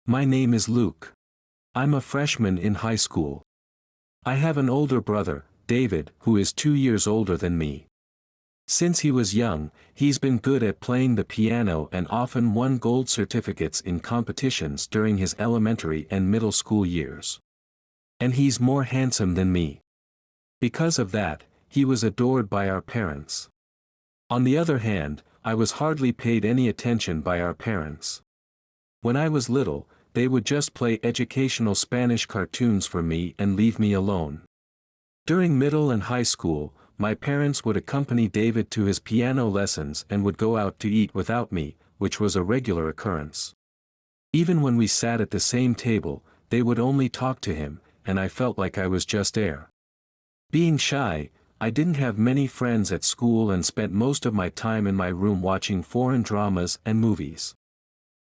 My name is Luke. I'm a freshman in high school. I have an older brother, David, who is 2 years older than me. Since he was young, he's been good at playing the piano and often won gold certificates in competitions during his elementary and middle school years. And he's more handsome than me. Because of that, he was adored by our parents. On the other hand, I was hardly paid any attention by our parents. When I was little, they would just play educational Spanish cartoons for me and leave me alone. During middle and high school, my parents would accompany David to his piano lessons and would go out to eat without me, which was a regular occurrence. Even when we sat at the same table, they would only talk to him, and I felt like I was just there. Being shy, I didn't have many friends at school and spent most of my time in my room watching foreign dramas and movies.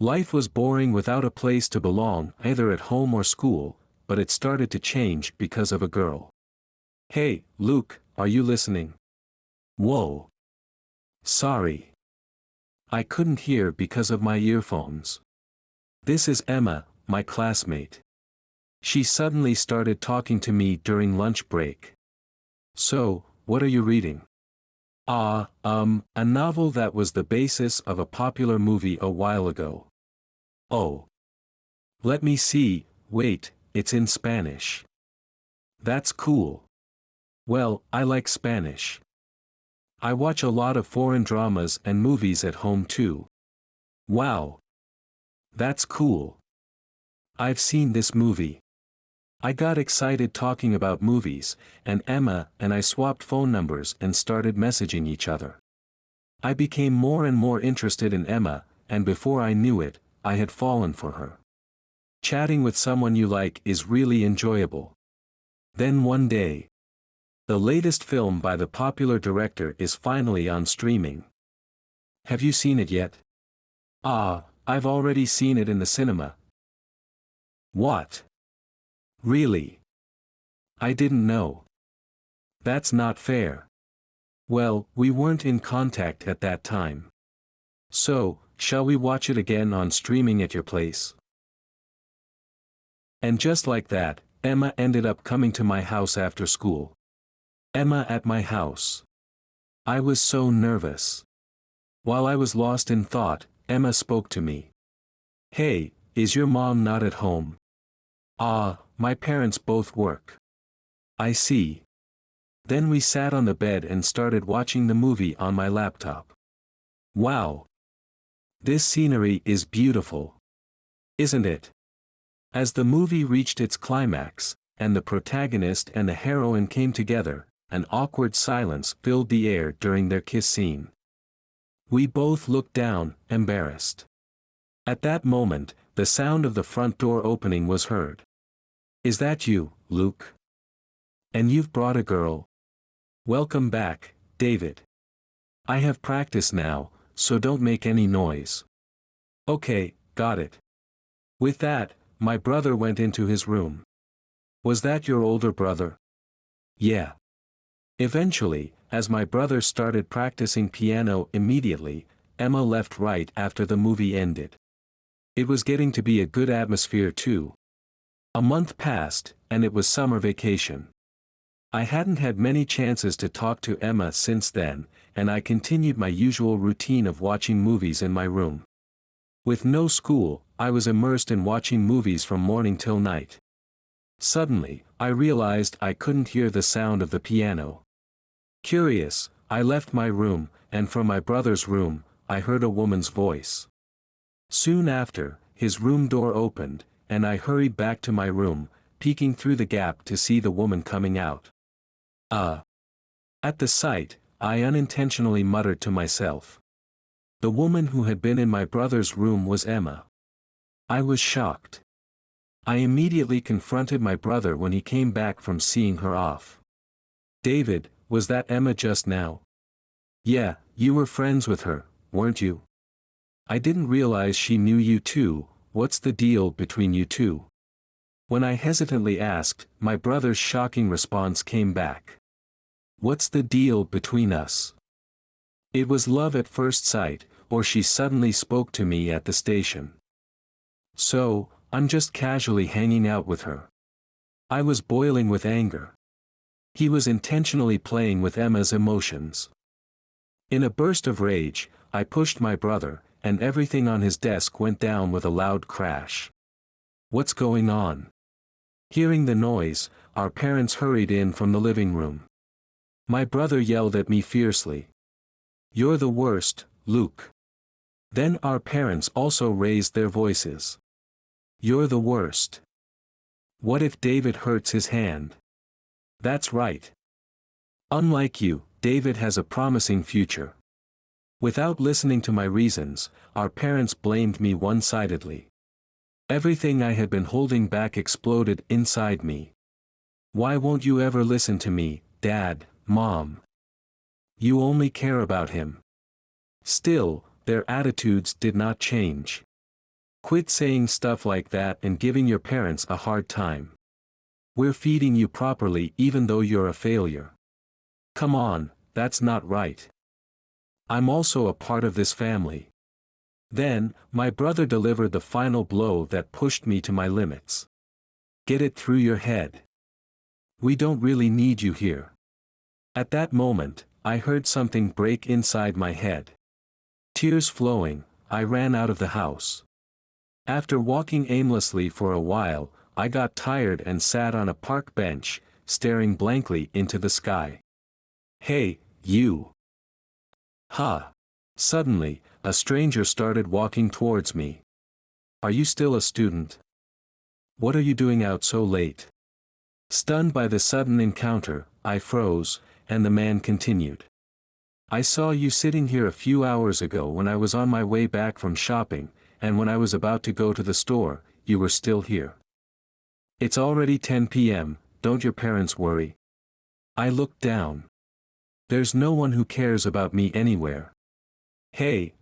Life was boring without a place to belong, either at home or school, but it started to change because of a girl. Hey, Luke, are you listening? Whoa. Sorry. I couldn't hear because of my earphones. This is Emma, my classmate. She suddenly started talking to me during lunch break. So, what are you reading? A novel that was the basis of a popular movie a while ago. Oh. Let me see, wait, it's in Spanish. That's cool. Well, I like Spanish. I watch a lot of foreign dramas and movies at home too. Wow. That's cool. I've seen this movie. I got excited talking about movies, and Emma and I swapped phone numbers and started messaging each other. I became more and more interested in Emma, and before I knew it, I had fallen for her. Chatting with someone you like is really enjoyable. Then one day, the latest film by the popular director is finally on streaming. Have you seen it yet? I've already seen it in the cinema. What? Really? I didn't know. That's not fair. Well, we weren't in contact at that time. So, shall we watch it again on streaming at your place? And just like that, Emma ended up coming to my house after school. Emma at my house. I was so nervous. While I was lost in thought, Emma spoke to me. Hey, is your mom not at home? My parents both work. I see. Then we sat on the bed and started watching the movie on my laptop. Wow. This scenery is beautiful. Isn't it? As the movie reached its climax, and the protagonist and the heroine came together, an awkward silence filled the air during their kiss scene. We both looked down, embarrassed. At that moment, the sound of the front door opening was heard. Is that you, Luke? And you've brought a girl? Welcome back, David. I have practice now, so don't make any noise. Okay, got it. With that, my brother went into his room. Was that your older brother? Yeah. Eventually, as my brother started practicing piano immediately, Emma left right after the movie ended. It was getting to be a good atmosphere too. A month passed, and it was summer vacation. I hadn't had many chances to talk to Emma since then, and I continued my usual routine of watching movies in my room. With no school, I was immersed in watching movies from morning till night. Suddenly, I realized I couldn't hear the sound of the piano. Curious, I left my room, and from my brother's room, I heard a woman's voice. Soon after, his room door opened, and I hurried back to my room, peeking through the gap to see the woman coming out. At the sight, I unintentionally muttered to myself. The woman who had been in my brother's room was Emma. I was shocked. I immediately confronted my brother when he came back from seeing her off. David, was that Emma just now? Yeah, you were friends with her, weren't you? I didn't realize she knew you too. What's the deal between you two? When I hesitantly asked, my brother's shocking response came back. What's the deal between us? It was love at first sight, or she suddenly spoke to me at the station. So, I'm just casually hanging out with her. I was boiling with anger. He was intentionally playing with Emma's emotions. In a burst of rage, I pushed my brother, and everything on his desk went down with a loud crash. What's going on? Hearing the noise, our parents hurried in from the living room. My brother yelled at me fiercely. "You're the worst, Luke." Then our parents also raised their voices. "You're the worst. What if David hurts his hand?" "That's right. Unlike you, David has a promising future." Without listening to my reasons, our parents blamed me one-sidedly. Everything I had been holding back exploded inside me. "Why won't you ever listen to me, Dad, Mom? You only care about him." Still, their attitudes did not change. "Quit saying stuff like that and giving your parents a hard time. We're feeding you properly even though you're a failure. Come on, that's not right. I'm also a part of this family." Then, my brother delivered the final blow that pushed me to my limits. "Get it through your head. We don't really need you here." At that moment, I heard something break inside my head. Tears flowing, I ran out of the house. After walking aimlessly for a while, I got tired and sat on a park bench, staring blankly into the sky. "Hey, you!" "Huh!" Suddenly, a stranger started walking towards me. "Are you still a student? What are you doing out so late?" Stunned by the sudden encounter, I froze, and the man continued. "I saw you sitting here a few hours ago when I was on my way back from shopping, and when I was about to go to the store, you were still here. It's already 10 p.m., don't your parents worry?" I looked down. There's no one who cares about me anywhere. Hey.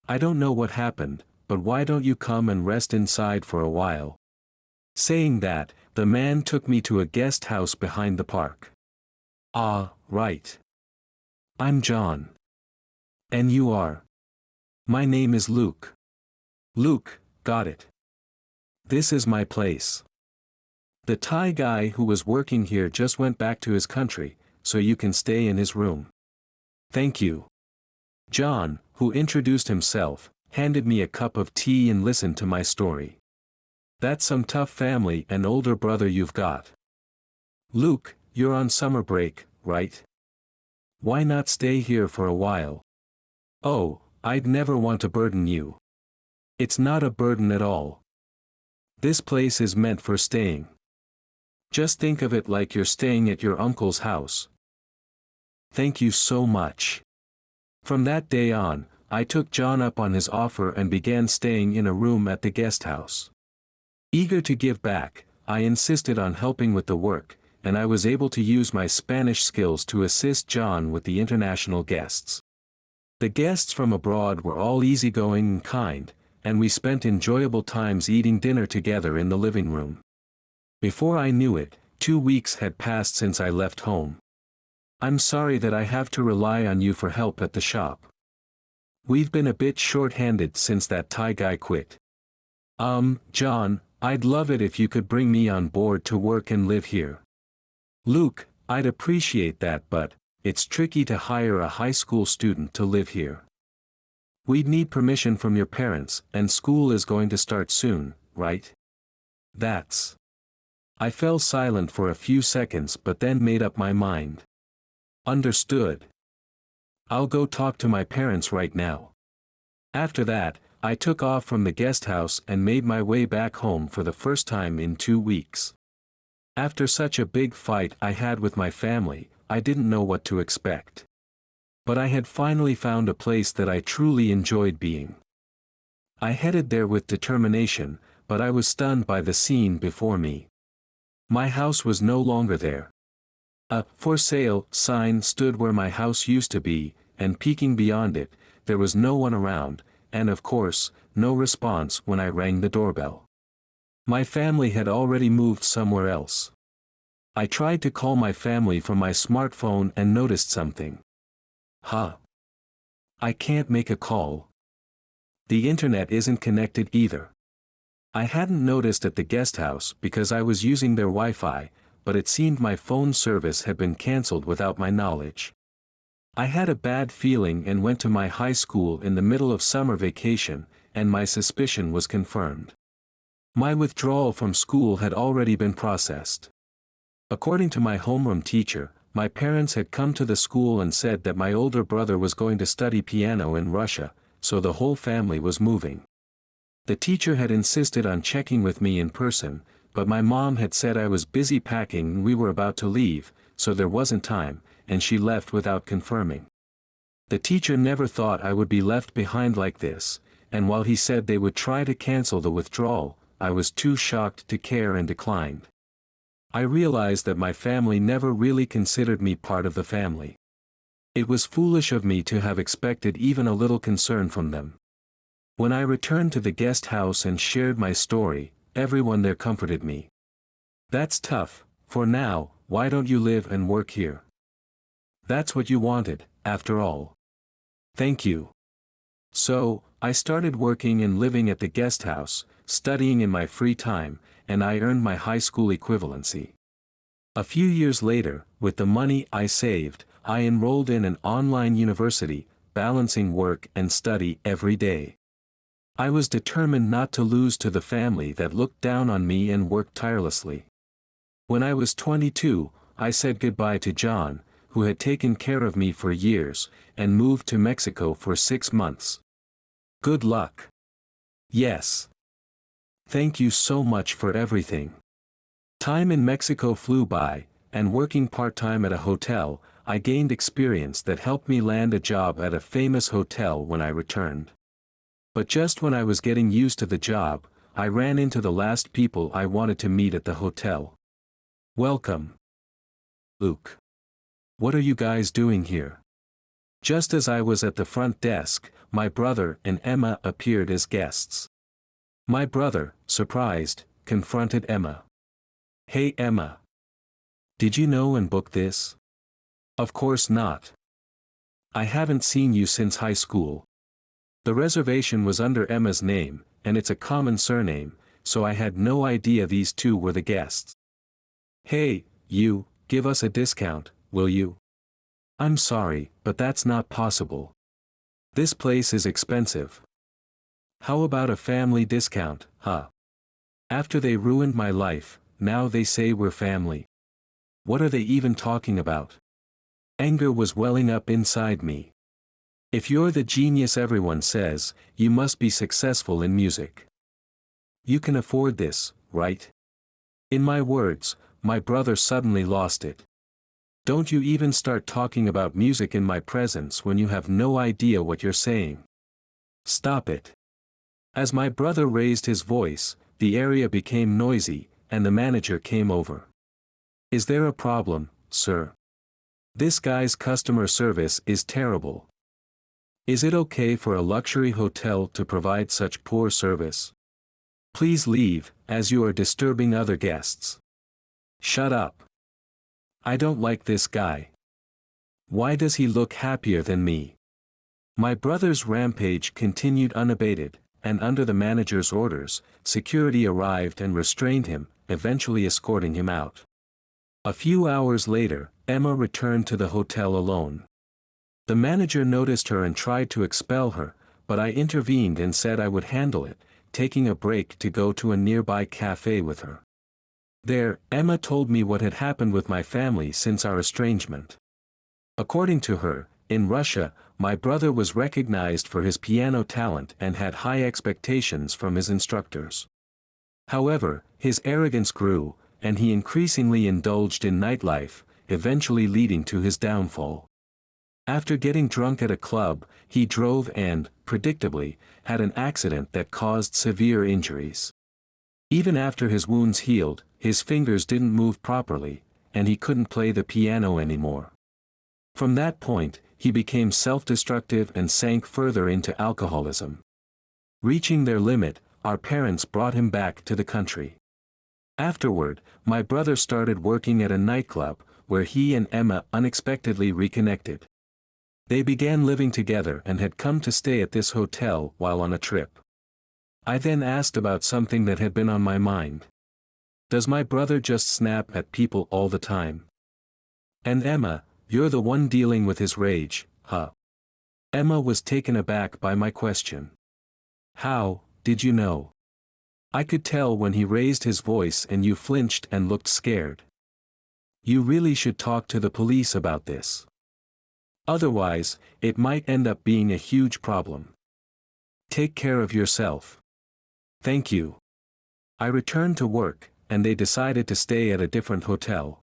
I don't know what happened, but why don't you come and rest inside for a while?" Saying that, the man took me to a guest house behind the park. "Ah, right. I'm John. And you are?" "My name is Luke." "Luke, got it. This is my place. The Thai guy who was working here just went back to his country, so you can stay in his room." "Thank you." John, who introduced himself, handed me a cup of tea and listened to my story. "That's some tough family and older brother you've got. Luke, you're on summer break, right? Why not stay here for a while?" "Oh, I'd never want to burden you. It's not a burden at all. This place is meant for staying. Just think of it like you're staying at your uncle's house." "Thank you so much." From that day on, I took John up on his offer and began staying in a room at the guest house. Eager to give back, I insisted on helping with the work, and I was able to use my Spanish skills to assist John with the international guests. The guests from abroad were all easygoing and kind, and we spent enjoyable times eating dinner together in the living room. Before I knew it, 2 weeks had passed since I left home. "I'm sorry that I have to rely on you for help at the shop. We've been a bit short-handed since that Thai guy quit. John, I'd love it if you could bring me on board to work and live here." "Luke, I'd appreciate that, but it's tricky to hire a high school student to live here. We'd need permission from your parents, and school is going to start soon, right?" "That's..." I fell silent for a few seconds but then made up my mind. "Understood. I'll go talk to my parents right now." After that, I took off from the guest house and made my way back home for the first time in 2 weeks. After such a big fight I had with my family, I didn't know what to expect. But I had finally found a place that I truly enjoyed being. I headed there with determination, but I was stunned by the scene before me. My house was no longer there. A "for sale" sign stood where my house used to be, and peeking beyond it, there was no one around, and of course, no response when I rang the doorbell. My family had already moved somewhere else. I tried to call my family from my smartphone and noticed something. Huh. I can't make a call. The internet isn't connected either. I hadn't noticed at the guest house because I was using their Wi-Fi, but it seemed my phone service had been cancelled without my knowledge. I had a bad feeling and went to my high school in the middle of summer vacation, and my suspicion was confirmed. My withdrawal from school had already been processed. According to my homeroom teacher, my parents had come to the school and said that my older brother was going to study piano in Russia, so the whole family was moving. The teacher had insisted on checking with me in person, but my mom had said I was busy packing and we were about to leave, so there wasn't time, and she left without confirming. The teacher never thought I would be left behind like this, and while he said they would try to cancel the withdrawal, I was too shocked to care and declined. I realized that my family never really considered me part of the family. It was foolish of me to have expected even a little concern from them. When I returned to the guest house and shared my story, everyone there comforted me. "That's tough, for now, why don't you live and work here? That's what you wanted, after all." "Thank you." So, I started working and living at the guest house, studying in my free time, and I earned my high school equivalency. A few years later, with the money I saved, I enrolled in an online university, balancing work and study every day. I was determined not to lose to the family that looked down on me and worked tirelessly. When I was 22, I said goodbye to John, who had taken care of me for years, and moved to Mexico for 6 months. Good luck. Yes. Thank you so much for everything. Time in Mexico flew by, and working part-time at a hotel, I gained experience that helped me land a job at a famous hotel when I returned. But just when I was getting used to the job, I ran into the last people I wanted to meet at the hotel. "Welcome. Luke. What are you guys doing here?" Just as I was at the front desk, my brother and Emma appeared as guests. My brother, surprised, confronted Emma. "Hey Emma. Did you know and book this?" "Of course not. I haven't seen you since high school." The reservation was under Emma's name, and it's a common surname, so I had no idea these two were the guests. "Hey, you, give us a discount, will you?" "I'm sorry, but that's not possible. This place is expensive." "How about a family discount, huh? After they ruined my life, now they say we're family. What are they even talking about?" Anger was welling up inside me. If you're the genius everyone says, you must be successful in music. You can afford this, right? In my words, my brother suddenly lost it. "Don't you even start talking about music in my presence when you have no idea what you're saying. Stop it." As my brother raised his voice, the area became noisy, and the manager came over. "Is there a problem, sir? This guy's customer service is terrible. Is it okay for a luxury hotel to provide such poor service? Please leave, as you are disturbing other guests." "Shut up. I don't like this guy. Why does he look happier than me?" My brother's rampage continued unabated, and under the manager's orders, security arrived and restrained him, eventually escorting him out. A few hours later, Emma returned to the hotel alone. The manager noticed her and tried to expel her, but I intervened and said I would handle it, taking a break to go to a nearby cafe with her. There, Emma told me what had happened with my family since our estrangement. According to her, in Russia, my brother was recognized for his piano talent and had high expectations from his instructors. However, his arrogance grew, and he increasingly indulged in nightlife, eventually leading to his downfall. After getting drunk at a club, he drove and, predictably, had an accident that caused severe injuries. Even after his wounds healed, his fingers didn't move properly, and he couldn't play the piano anymore. From that point, he became self-destructive and sank further into alcoholism. Reaching their limit, our parents brought him back to the country. Afterward, my brother started working at a nightclub, where he and Emma unexpectedly reconnected. They began living together and had come to stay at this hotel while on a trip. I then asked about something that had been on my mind. Does my brother just snap at people all the time? And Emma, you're the one dealing with his rage, huh? Emma was taken aback by my question. How, did you know? I could tell when he raised his voice and you flinched and looked scared. You really should talk to the police about this. Otherwise, it might end up being a huge problem. Take care of yourself. Thank you. I returned to work, and they decided to stay at a different hotel.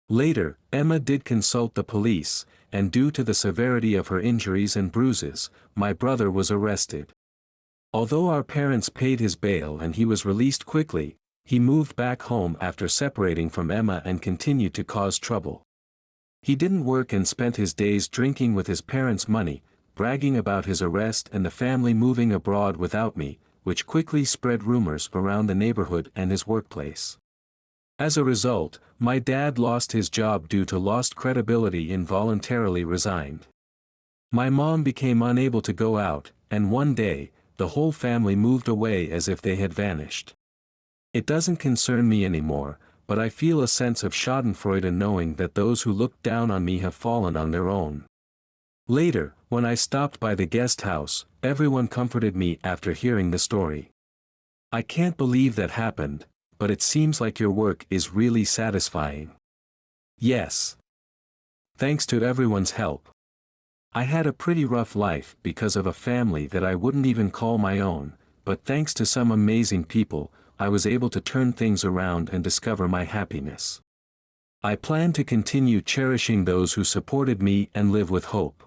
Later, Emma did consult the police, and due to the severity of her injuries and bruises, my brother was arrested. Although our parents paid his bail and he was released quickly, he moved back home after separating from Emma and continued to cause trouble. He didn't work and spent his days drinking with his parents' money, bragging about his arrest and the family moving abroad without me, which quickly spread rumors around the neighborhood and his workplace. As a result, my dad lost his job due to lost credibility and voluntarily resigned. My mom became unable to go out, and one day, the whole family moved away as if they had vanished. It doesn't concern me anymore, but I feel a sense of schadenfreude knowing that those who looked down on me have fallen on their own. Later, when I stopped by the guest house, everyone comforted me after hearing the story. I can't believe that happened, but it seems like your work is really satisfying. Yes. Thanks to everyone's help. I had a pretty rough life because of a family that I wouldn't even call my own, but thanks to some amazing people, I was able to turn things around and discover my happiness. I plan to continue cherishing those who supported me and live with hope.